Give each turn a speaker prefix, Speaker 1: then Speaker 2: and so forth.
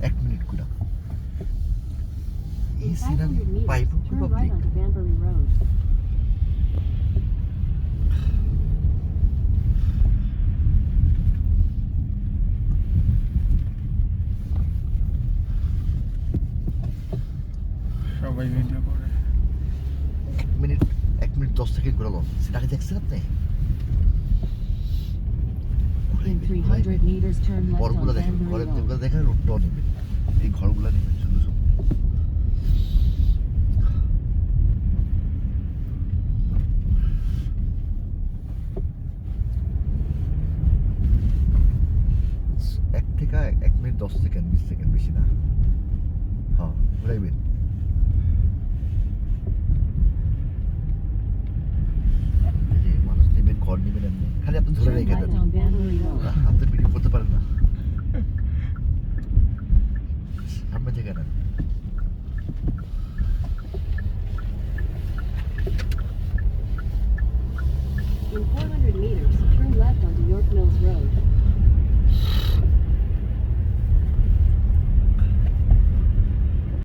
Speaker 1: 1 minute করে
Speaker 2: In
Speaker 1: এই
Speaker 2: 500
Speaker 1: scenery
Speaker 2: meters,
Speaker 1: পাইবো
Speaker 2: turn right
Speaker 1: public
Speaker 2: onto Banbury Road.
Speaker 3: সবাই ভিডিও করে
Speaker 1: 1 মিনিট 10 সেকেন্ড করে লন সিনারি দেখছেন আপনি
Speaker 2: In 300 meters, turn left
Speaker 1: ঘরগুলো
Speaker 2: on
Speaker 1: দেখেন
Speaker 2: Banbury
Speaker 1: ঘরের
Speaker 2: Road.
Speaker 1: যেগুলো দেখেন রোডটাও নেবেন এই ঘরগুলো নেবেন শুধু শুধু এক থেকে 1 মিনিট 10 সেকেন্ড 20 সেকেন্ড বেশি না হ্যাঁ ঘুরাইবেন এই যে মানুষ নেবেন ঘর নেবেন এমনি খালি আপনি ধরে
Speaker 2: Turn
Speaker 1: রেখে
Speaker 2: right
Speaker 1: দেন
Speaker 2: on Banbury Road.
Speaker 1: আপনি ভিডিও করতে পারেন না সামনে থেকে না
Speaker 2: In 400 meters, turn left onto York Mills Road.